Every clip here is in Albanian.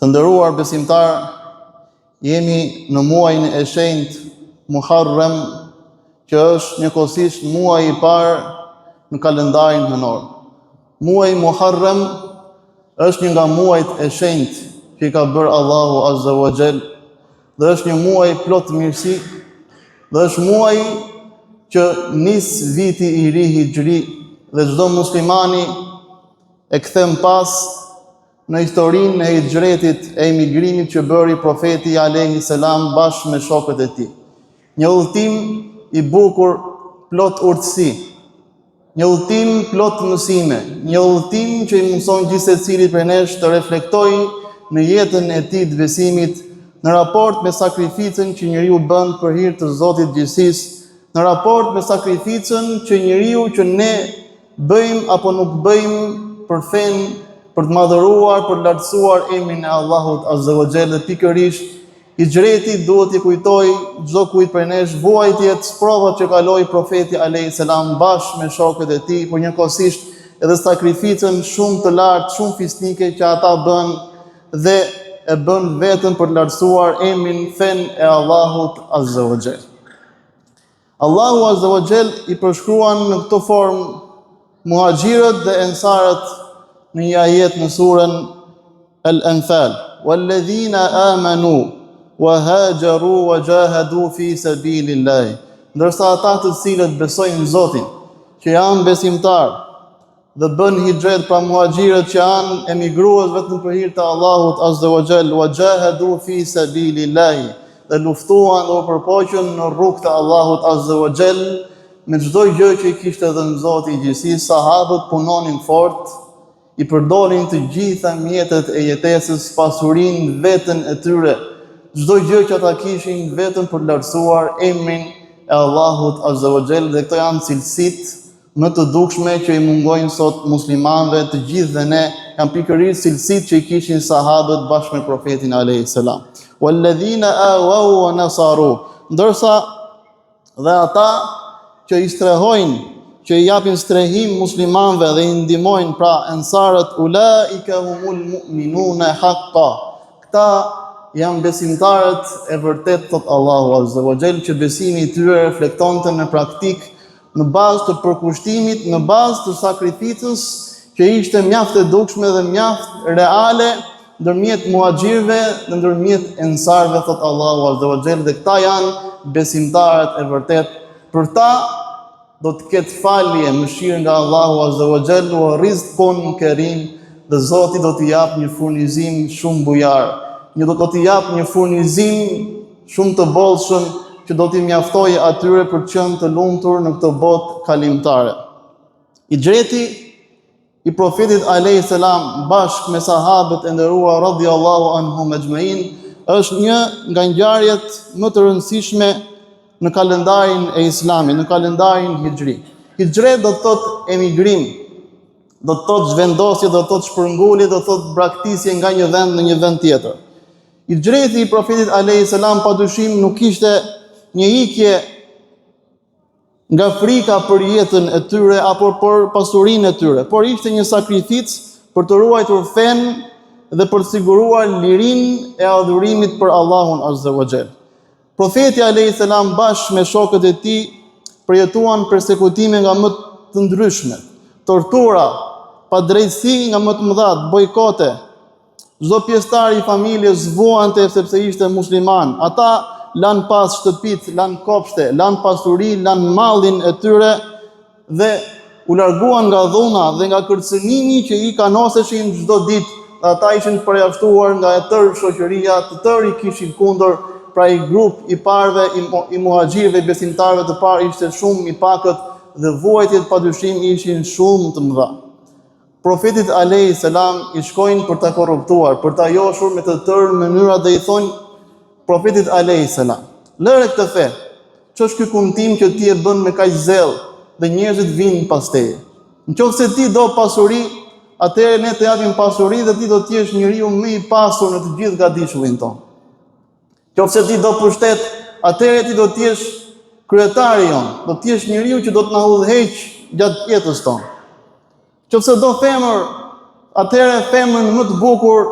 Të nderuar besimtar, jemi në muajin e shenjtë Muharrem, që është njëkohësisht muaji i parë në kalendarin hënor. Muaji Muharrem është një nga muajt e shenjtë që i ka bërë Allahu Azza wa Jall, dhe është një muaj plot mirësi, dhe është muaji që nis viti i ri hijri, dhe çdo muslimani e kthem pas në historinë e hijretit e emigrimit që bëri profeti alayhi salam bashkë me shokët e tij. Një udhtim i bukur, plot urtësi, një udhtim plot mësime, një udhtim që i mëson gjithë secili prej nesh të reflektojë në jetën e tij të besimit, në raport me sakrificën që njeriu bën për hir të Zotit gjithësisë, në raport me sakrificën që njeriu që ne bëjmë apo nuk bëjmë për fen, për të madhëruar, për të lartësuar emrin e Allahut Azza wa Jall. Dhe pikërisht hijreti duhet t'i kujtoj çdo kujt prej nesh vuajtjet, provat që kaloi profeti alayhi salam bashkë me shokët e tij, por njëkohësisht edhe sakrificën shumë të lartë, shumë fisnike që ata bën dhe e bën vetëm për të lartësuar emrin, fen e Allahut Azza wa Jall. Allahu Azza wa Jall i përshkruan në këtë formë muhaxhirët dhe ensarët në një ajet në surën Al-Anfal, "Walladhina amanu wa hajaru wa jahadu fi sabilillah." Ndërsa ata të cilët besojnë Zotin, që janë besimtar dhe bën hijret, pra muhaxhirët që janë emigrues vetëm për hir të Allahut Azza wa Jall, wa jahadu fi sabilillah, dhe luftuan dhe u përpoqën në rrugë të Allahut Azza wa Jall me çdo gjë që i kishte dhënë Zoti i gjithësisë. Sahabët punonin fort, i përdorin të gjitha mjetet e jetesës, pasurinë, veten e tyre, çdo gjë që ata kishin vetëm për të lartësuar emrin e Allahut Azza wa Jall, dhe këto janë cilësitë më të dukshme që i mungojnë sot muslimanëve, të gjithë dhe ne, janë pikërisht cilësitë që i kishin sahabët bashkë me profetin alayhi salam. "Walladhina awaw wa nasaru", ndërsa dhe ata që i strehojnë, që i japin strehim muslimanëve dhe i ndihmojnë, pra ensarët, "Ulaika humul mu'minuna haqqan", këta janë besimtarët e vërtet, thot Allahu Azza wa Jall, që besimi i tyre reflektonte në praktik, në bazë të përkushtimit, në bazë të sakrificës që ishte mjaft e dukshme dhe mjaft reale ndërmjet muhaxhirëve dhe ndërmjet ensarëve, thot Allahu Azza wa Jall, dhe këta janë besimtarët e vërtet. Për ta do të ketë falje, mëshirë nga Allahu Azza wa Jall, wa rizqun karim, dhe Zoti do t'i jap një furnizim shumë bujar, do t'i jap një furnizim shumë të bollshëm që do t'i mjaftojë atyre për të qenë të lumtur në këtë botë kalimtare. Hijreti i profetit alayhi salam bashkë me sahabët e nderuar radhiyallahu anhum ajma'in është një nga ngjarjet më të rëndësishme në kalendarin e Islamit, në kalendarin hijri. Hijret do të thotë emigrim, do të thotë zhvendosje, do të thotë shpërngulje, do të thotë braktisje nga një vend në një vend tjetër. Hijreti i profetit alayhi salam padyshim nuk ishte një ikje nga frika për jetën e tyre apo për pasurinë e tyre, por ishte një sakrificë për të ruajtur fen dhe për të siguruar lirinë e adhurimit për Allahun Azza wa Jall. Profeti alayhi salam bashkë me shokët e tij përjetuan persekutime nga më të ndryshme, tortura, padrejtësi nga më të mëdha, bojkote. Çdo pjesëtar i familjes vuante sepse ishte musliman. Ata lanë pas shtëpit, lanë kopshte, lanë pasuri, lanë mallin e tyre dhe u larguan nga dhuna dhe nga kërcënimi që i kanoseshin çdo ditë. Ata ishin përjashtuar nga e tërë shoqëria, të tërë i kishin kundër. Pra i grup i parëve, i muhaxhirëve, besimtarëve të parë ishte shumë i pakët dhe vuajtjet padyshim ishin shumë të mëdha. Profetit alayhi salam i shkojnë për ta korruptuar, për ta joshur me të tërë mënyrat dhe i thonë profetit alayhi salam: "Lëre këtë fe. Ç'është ky kumtim që ti e bën me kaq zell dhe njerëzit vinë pas teje? Nëse ti do pasuri, atëherë ne të japim pasuri dhe ti do të jesh njeriu më i pasur në të gjithë gadishullin tonë. Nëse ti do pushtet, atëherë ti do të jesh kryetari jon, do të jesh njeriu që do të na udhëheq gjatë jetës tonë. Nëse do femër, atëherë femrën më të bukur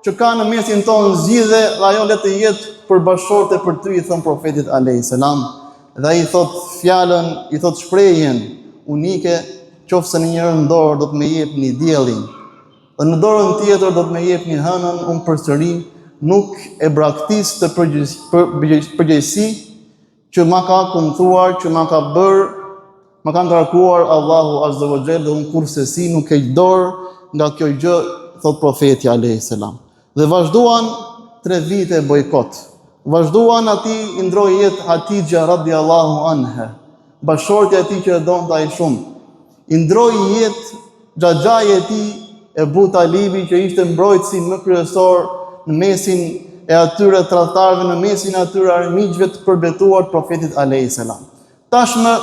që ka në mesin tonë zgjidhe dhe ajo le të jetë për bashorte për ty, i thon profetit alayhis salam. Dhe ai thot fjalën, i thot shprehjen unike, qofse në njërën dorë do të më jepni diellin, dhe në dorën tjetër do të më jepni hënën, unë përsëri nuk e braktis të përgjegjësi që ma ka kumtuar, që ma ka ngarkuar Allahu Azza wa Jalla, dhe unë kurse nuk e dorë nga kjo gjë, thot profeti alayhis salam. Dhe vazhduan 3 vite bojkot. Vazhduan ati i ndroi jetë Hatixha radiallahu anha, bashortja e tij që e donte ai shumë. I ndroi jetë xhaxhaja e tij Ebu Talibi, që ishte mbrojtësi më kryesor në mesin e atyre tradhtarëve, në mesin e atyre armiqve të përbetuar profetit alayhis salam. Tashmë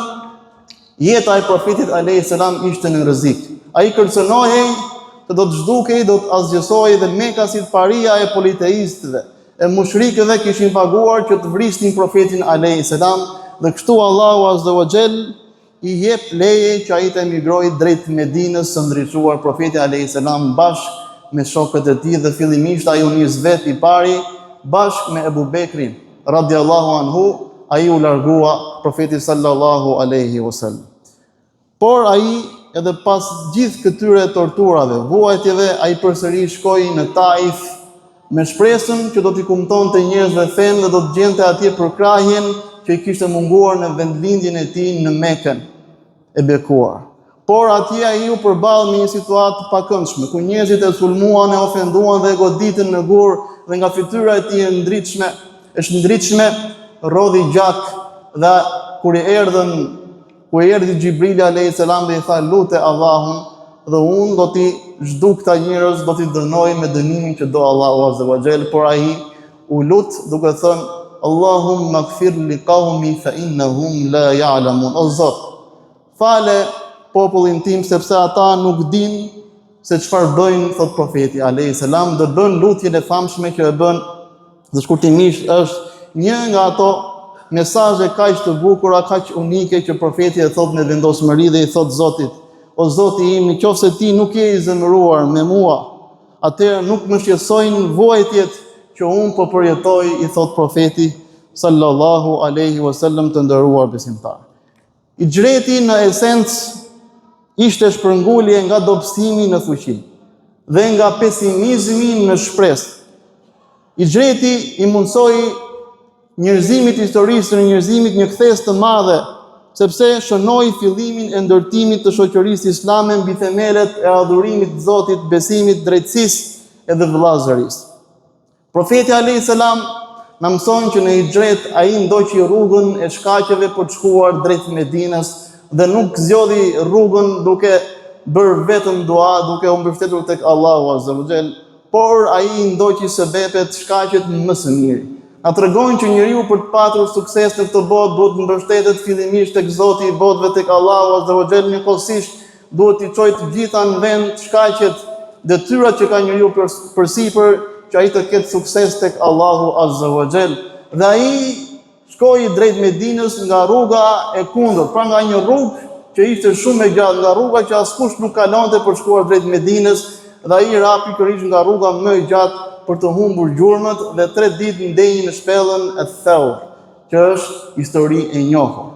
jeta e profetit alayhis salam ishte në rrezik. Ai kërcënohej të do të zhdukej, do të asgjësoj, dhe Mekasit paria e politeistëve, e mushrikëve kishin paguar që të vrisnin profetin alayhis salam, dhe kështu Allahu Azza wa Jall i jep leje që ai të emigrojë drejt Medinës së ndriçuar profeti alayhis salam bashkë me shokët e tij, dhe fillimisht ai u nis vetë i pari bashkë me Ebu Bekrin radiallahu anhu, ai u largua profeti sallallahu alaihi wasallam. Por ai edhe pas gjithë këtyre torturave, vuajtjeve, ai përsëri shkoi në Taif me shpresën që do t'i kumtonte njerëzve fen dhe do të gjente atje përkrahjen që i kishte munguar në vendlindjen e tij në Mekën e bekuar. Por atje ai u përball me një situatë të pakëndshme, ku njerëzit e sulmuan, e ofenduan dhe e goditën në gur, dhe nga fytyra e tij e shndritshme rodhi gjak, dhe kur erdhi Xhibrili alayhis salam dhe i tha lute Allahun, dhe unë do t'i zhduk këta njerëz, do t'i dënoj me dënimin që do Allahu Azza wa Jall. Por ai u lut duke thënë Allahumma ighfir li qaumi fa innahum la ya'lamun. O Zot, fale popullin tim sepse ata nuk dinë se çfarë bëjnë, thot profeti alayhis salam, do bën lutjen e famshme që e bën, dhe shkurtimisht është një nga ato mesazhe kaq të bukura, kaq unike, që profeti e thot me vendosmëri dhe i thot Zotit: o Zoti im, nëse ti nuk je i zemëruar me mua, atëherë nuk më shqetësojnë vuajtjet që unë po përjetoj, i thot profeti sallallahu alaihi wasallam, të nderuar besimtar. Hijreti në esencë ishte shpërngulje nga dobësimi në fuqi dhe nga pesimizmi në shpresë. Hijreti i mundsoi njerëzimit historisë, në njerëzimit një kthes të madhe, sepse shënoi fillimin e ndërtimit të shoqërisë islame mbi themelet e adhurimit të Zotit, besimit, drejtësisë edhe vëllazërisë. Profeti alayhis salam na mëson që në hijret ai ndoqi rrugën e shkaqeve për të shkuar drejt Medinës, dhe nuk zgjodhi rrugën duke bërë vetëm dua, duke u mbështetur tek Allahu Azza wa Jall, por ai ndoqi sebepet, shkaqet më së miri. Na tregojnë që njeriu për të patur sukses në këtë botë duhet të mbështetet fillimisht tek Zoti i botëve, tek Allahu Azza wa Jall, njëkohësisht duhet të çojë të gjitha në vend shkaqet, detyrat që ka njeriu përsipër, që ai të ketë sukses tek Allahu Azza wa Jall. Dhe ai shkoi drejt Medinës nga rruga e kundërt, pra nga një rrugë që ishte shumë e gjatë, nga rruga që askush nuk kalonte për shkuar drejt Medinës, dhe ai ra pikërisht nga rruga më e gjatë për të humbur gjurmët, dhe 3 ditë ndenjë në shpellën e Thawr, që është histori e njohur.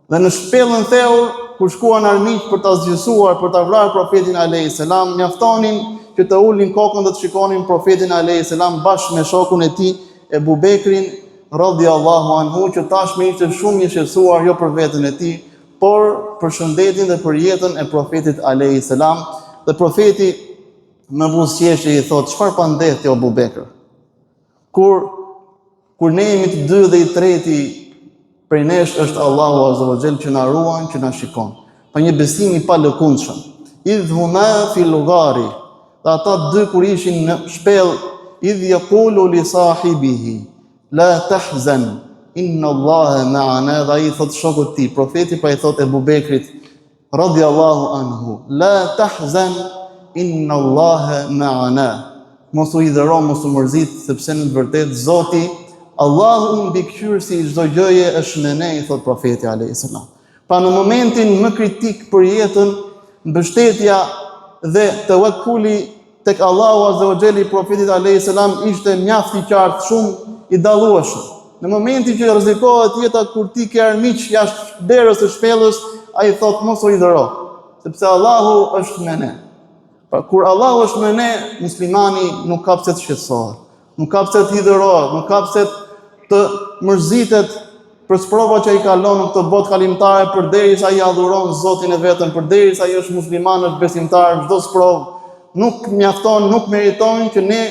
Dhe në shpellën Thawr, kur shkuan armiq për ta zgjësuar, për ta vrarë profetin alayhis salam, mjaftonin që të ulin kokën dhe të shikonin profetin alayhis salam bashkë me shokun e tij Ebu Bekrin radiallahu anhu, që tashmë ishte shumë i shqetësuar, jo për veten e tij, por për shëndetin dhe për jetën e profetit alayhis salam. Dhe profeti me buzëqeshje i thot: çfarë pa ndeth ti o Abu Bekr? Kur ne jemi të dy dhe i treti prej nesh është Allahu Azza wa Jall që na ruan, që na shikon. Pa një besim i palëkundshëm. Idh huma fi lugari, dhe ata dy kur ishin në shpellë, idh yaqulu li sahibihi la tahzan inna Allaha ma'ana, dhe ai thot shokut të tij, profeti pa i thot Ebu Bekrit radiallahu anhu, la tahzan inna Allaha ma'ana, mos u idhëro, mos u mërzit, sepse në të vërtetë Zoti Allahu mbikëqyrësi i çdo gjëje është me ne, i thot profeti alayhis salam. Pa në momentin më kritik për jetën, mbështetja dhe tawakkuli tek Allahu Azza wa Jalla i profetit alayhis salam ishte mjaft i qartë, shumë i dallueshëm. Në momentin që rrezikohet jeta kur ti ke armiq jashtë derës së shpellës, ai thot mos u idhëro, sepse Allahu është me ne. Pra kur Allahu është me ne, muslimani nuk ka pse të shqetësohet, nuk ka pse të hidhërohet, nuk ka pse të mërzitet për sprova që i kalon në këtë botë kalimtare, përderisa ai adhuron Zotin e vetëm, përderisa ai është musliman, është besimtar, çdo sprovë nuk mjafton, nuk meriton që ne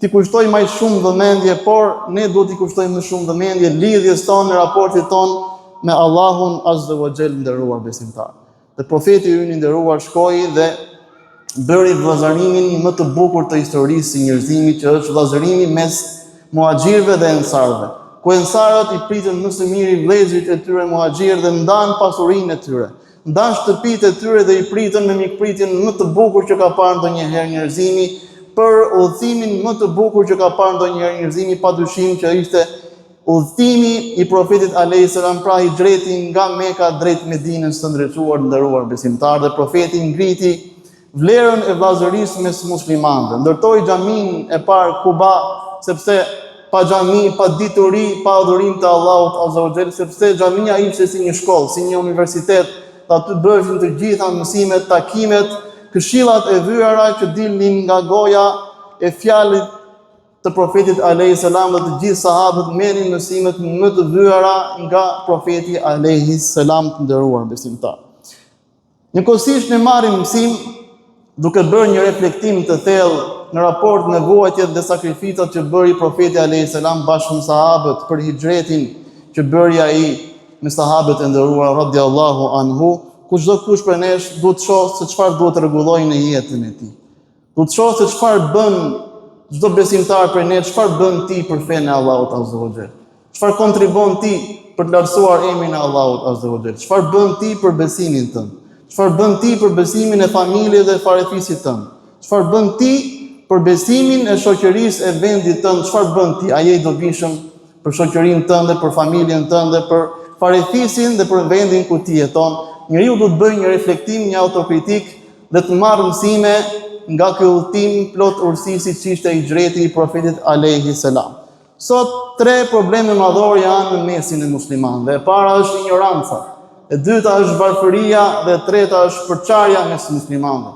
t'i kushtojmë më shumë vëmendje, por ne duhet t'i kushtojmë më shumë vëmendje lidhjes tonë, raportit tonë me Allahun Azza wa Jall, nderuar besimtar. Dhe profeti ynë i nderuar shkoi dhe bëri vëllazërimin më të bukur të historisë së njerëzimit, që është vëllazërimi mes muhaxhirëve dhe ensarëve, ku ensarët i pritën më së miri vëllezërit e tyre muhaxhirë dhe ndan pasurinë e tyre, ndan shtëpitë e tyre dhe i pritën me mikpritjen më të bukur që ka parë ndonjëherë njerëzimi, për udhëtimin më të bukur që ka parë ndonjëherë njerëzimi, padyshim që ishte udhëtimi i profetit alayhis salam, pra hijreti nga Mekka drejt Medinës së ndrequar, nderuar besimtarë, dhe profeti ngriti vlerën e vllazërisë mes muslimanëve. Ndërtoi xhamin e parë Kuba, sepse pa xhami, pa dituri, pa adhurim të Allahut Azza wa Jall, sepse xhamia ishte si një shkollë, si një universitet, dhe aty bëheshin të gjitha mësimet, takimet, këshillat e vyera që dilnin nga goja e fjallit të profetit alayhis salam, dhe të gjithë sahabët merrin mësimet më të vyera nga profeti alayhis salam, të nderuar besimtar. Njëkohësisht ne marrim mësim duke bërë një reflektim të thellë në raport me nevojat dhe sakrificat që bëri profeti alayhis salam bashkë me sahabët për hijretin që bëri ai me sahabët e nderuar radhiyallahu anhu, ku çdo kush prej nesh duhet të shohë se çfarë duhet të rregullojë në jetën e tij. Duhet të shohë se çfarë bën çdo besimtar prej ne, çfarë bën ti për fenë e Allahut Azza wa Jall. Çfarë kontribon ti për të lartësuar emrin e Allahut Azza wa Jall. Çfarë bën ti për besimin tënd? Çfarë bën ti për besimin e familjes dhe farefisit tënd? Çfarë bën ti për besimin e shoqërisë e vendit tënd? Çfarë bën ti? A je i dobishëm për shoqërinë tënde, për familjen tënde, për farefisin dhe për vendin ku ti jeton? Njeriu duhet të bëjë një reflektim, një autokritik dhe të marrë mësime nga ky udhtim plot urtësi siç ishte hijreti i profetit alayhis salam. Sot 3 probleme madhore janë në mesin e muslimanëve. E para është ignoranca, e dyta është varfëria dhe e treta është përçarja mes muslimanëve.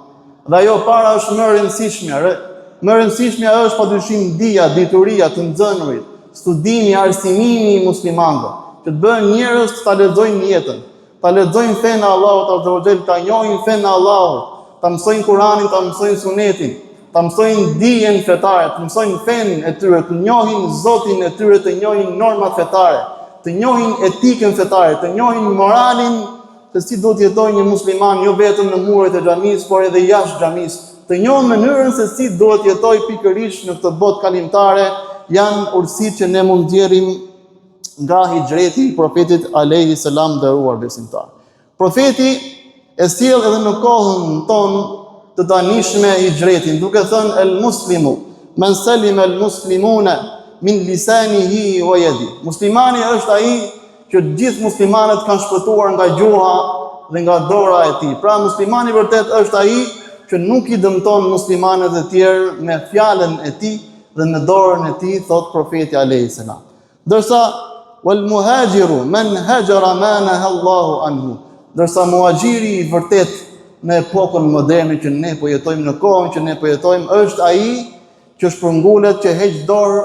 Dhe ajo para është më e rëndësishmja. Më e rëndësishmja është padyshim dija, dituria të nxënurit, studimi, arsimimi i muslimanëve, që të bëhen njerëz të ta lexojnë jetën, ta lexojnë fenë e Allahut Azza wa Jall, ta njohin fenë e Allahut, ta mësojnë Kur'anin, ta mësojnë Sunetin, ta mësojnë dijen fetare, të mësojnë fenë e tyre, të njohin Zotin e tyre, të njohin normat fetare, të njohin etikën fetare, të njohin moralin se si duhet të jetojë një musliman, jo vetëm në muret e xhamisë, por edhe jashtë xhamisë, të njohin mënyrën se si duhet të jetojë pikërisht në këtë botë kalimtare. Janë urtësitë që ne mund ndjerim nga hijreti i profetit alayhis salam, nderuar besimtar. Profeti e sjell edhe në kohën tonë të tanishme hijretin, duke thënë el muslimu man salima al muslimuna min lisanihi wa yadi. Muslimani është ai që gjithë muslimanët kanë shpëtuar nga gjuha dhe nga dora e tij. Pra muslimani vërtet është ai që nuk i dëmton muslimanët e tjerë me fjalën e tij dhe me dorën e tij, thot profeti alayhis salam. Ndërsa wal muhajiru man hajara ma naha Allahu anhu. Ndërsa muhaxhiri i vërtet në epokën moderne që ne po jetojmë, në kohën që ne po jetojmë, është ai që shpërngulet, që heq dorë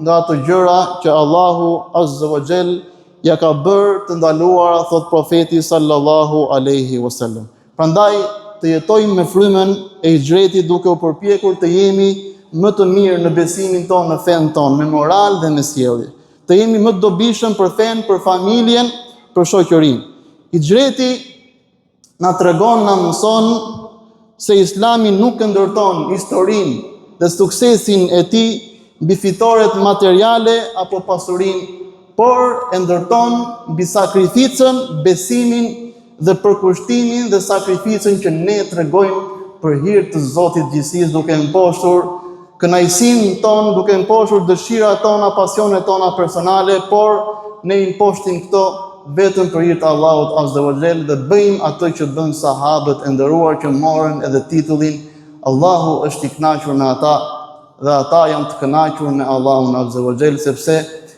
nga ato gjëra që Allahu Azza wa Jall ja ka bërë të ndaluara, thot profeti sallallahu alaihi wasallam. Prandaj të jetojmë me frymën e hijretit, duke u përpjekur të jemi më të mirë në besimin tonë, në fenë tonë, me moral dhe me sjellje. Të jemi më të dobishëm për fenë, për familjen, për shoqërinë. Hijreti na tregon, na mëson se Islami nuk e ndërton historinë dhe suksesin e tij mbi fitoret materiale apo pasurinë, por e ndërton mbi sakrificën, besimin dhe përkushtimin dhe sakrificën që ne tregojmë për hir të Zotit gjithësisë, duke mposhtur kënaqësinë tonë, duke mposhtur dëshirat tona, pasionet tona personale, por ne i mposhtim këto vetëm për hir të Allahut Azza wa Jall dhe bëjmë atë që bën sahabët e nderuar që morën edhe titullin Allahu është i kënaqur me ata dhe ata janë të kënaqur me Allahun Azza wa Jall, sepse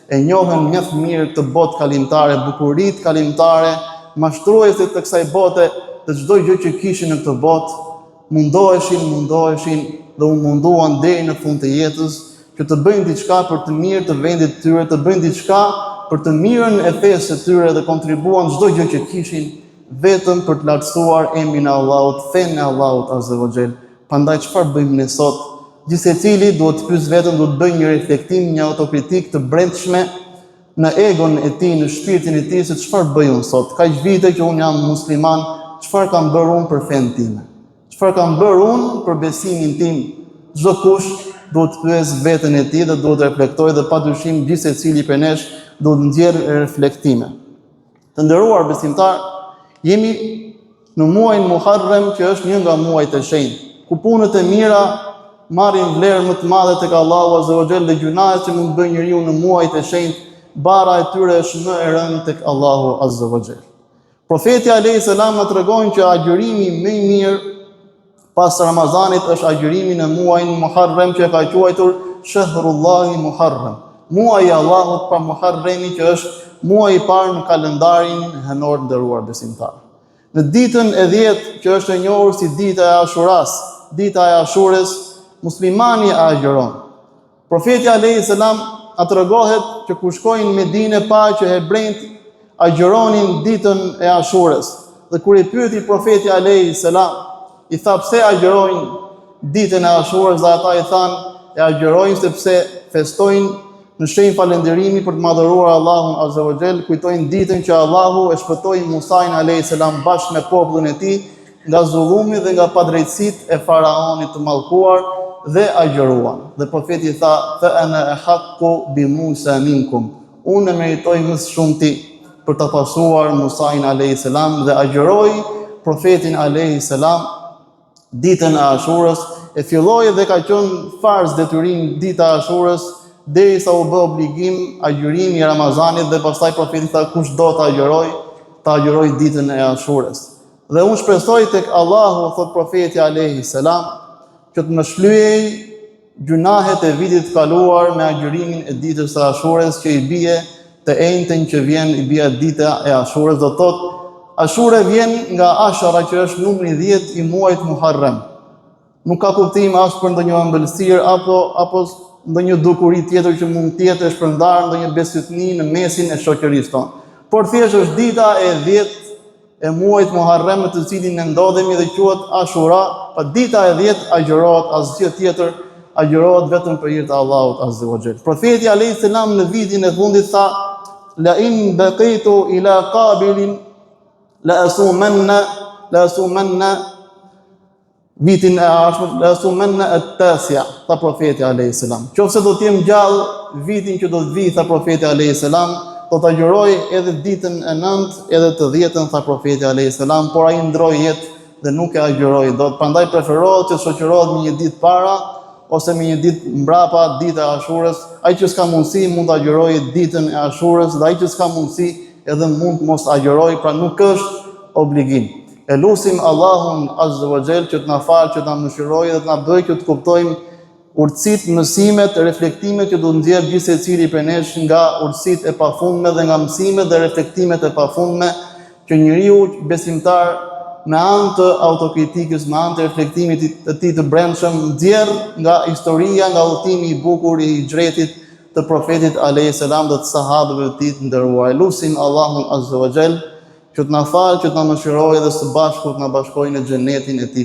e njohën mjaft mirë këtë botë kalimtare, bukuritë kalimtare, mashtruesit të kësaj bote, të çdo gjë që kishin në këtë botë, mundoheshin dhe u munduan deri në fund të jetës që të bëjnë diçka për të mirë të vendit të tyre, të bëjnë diçka për të mirën e fesë së tyre dhe kontribuan çdo gjë që kishin vetëm për të lartësuar emrin e Allahut, fenë e Allahut Azza wa Jall. Prandaj çfarë bëjmë ne sot? Gjithsecili duhet të pyes veten, duhet të bëjë një reflektim, një autokritik të brendshme në egon e tij, në shpirtin e tij, se çfarë bëj unë sot? Kaq vite që unë jam musliman, çfarë kam bërë unë për fenë time? Çfarë kam bërë unë për besimin tim? Çdo kush duhet të pyes veten e tij dhe duhet të reflektojë dhe padyshim gjithsecili prej nesh duhet të nxjerrë reflektime. Të nderuar besimtar, jemi në muajin Muharrem, që është një nga muajt e shenjtë, ku punët e mira marrin vlerë më të madhe tek Allahu Azza wa Jall dhe gjunahet që mund të bëjë njeriu në muajt e shenjtë, bara e tyre është më e rëndë tek Allahu Azza wa Jall. Profeti alayhis salam na tregon që agjërimi më i mirë pas Ramazanit është agjërimi në muajin Muharrem, që e ka quajtur Shahrullahi Muharrem, muaji i Allahut pa Muharremi, që është muaji i parë në kalendarin hënor nderuar besimtar. Në ditën e 10, që është e njohur si dita e Ashuras, dita e Ashures, muslimani agjeron. Profeti alayhis salam tregohet që kur shkojnë në Medinë pa që hebrejt agjeronin ditën e Ashures. Dhe kur i pyeti profeti alayhis salam, i tha pse agjerojnë ditën e Ashures, dhe ata i thanë e agjerojnë sepse festojnë në shenjë falënderimi për të madhëruar Allahun Azza wa Jall, kujtojnë ditën që Allahu e shpëtoi Musain alayhis salam bashkë me popullin e tij nga zullumi dhe nga padrejtësitë e faraonit të mallkuar, dhe agjeruan. Dhe profeti tha, fa ana ahaqqu bi Musa minkum, unë meritoj më shumë ti për të pasuar Musain alayhis salam, dhe agjeroi profetin alayhis salam ditën e Ashurës, e filloi dhe ka qenë farz detyrim dita e Ashurës derisa u bë obligim agjërimi i Ramazanit, dhe pastaj profeti tha kush do ta agjeroj ditën e Ashurës. Dhe unë shpresoj tek Allahu, thot profeti alayhis salam, që të më shlyej gjunahet e vitit kaluar me agjërimin e ditës së Ashurës, që i bie të enjtën që vjen, i bie dita e Ashurës, do thotë Ashura vjen nga Ashara, që është numri 10 i muajit Muharrem. Nuk ka kuptim as për ndonjë ëmbëlsirë apo ndonjë dukuri tjetër që mund të jetë shpërndar ndonjë besytni në mesin e shoqërisë tonë. Por thjesht është dita e 10 e muajit Muharrem, në të cilin ne ndodhemi dhe quhet Ashura, pa dita e 10 agjërohet, asgjë tjetër agjërohet vetëm për hir të Allahut Azza wa Jall. Profeti alayhis salam në vitin e fundit tha, la in baqitu ila qabilin la asumanna vitin e ardhshëm, la asumanna at-tasi'a, tha profeti alayhis salam. Qofse do të jem gjallë vitin që do të vi, tha profeti alayhis salam, do të agjëroj edhe ditën e 9, edhe të 10-ën, tha profeti alayhis salam, por ai ndroi jetë dhe nuk e agjëroi dot. Prandaj preferohet të shoqërohet me një ditë para ose me një ditë mbrapa dita e Ashurës. Ai që s'ka mundësi mund të agjërojë ditën e Ashurës, dhe ai që s'ka mundësi edhe mund mos agjërojë, pra nuk është obligim. E lutim Allahun Azza wa Jall që të na falë, që të na mëshirojë dhe të na bëjë që të kuptojmë urtësitë, mësimet, reflektimet që do të nxjerrë gjithë secili prej nesh nga urtësitë e pafundme dhe nga mësimet dhe reflektimet e pafundme që njeriu besimtar me anë të autokritikës, me anë të reflektimit të tij të brendshëm nxjerr nga historia, nga udhëtimi i bukur i hijretit të profetit alayhis salam dhe të sahabëve të tij të nderuar. Lutim Allahun Azza wa Jall që të na falë, që të na mëshirojë dhe së bashku të na bashkojë në xhenetin e tij.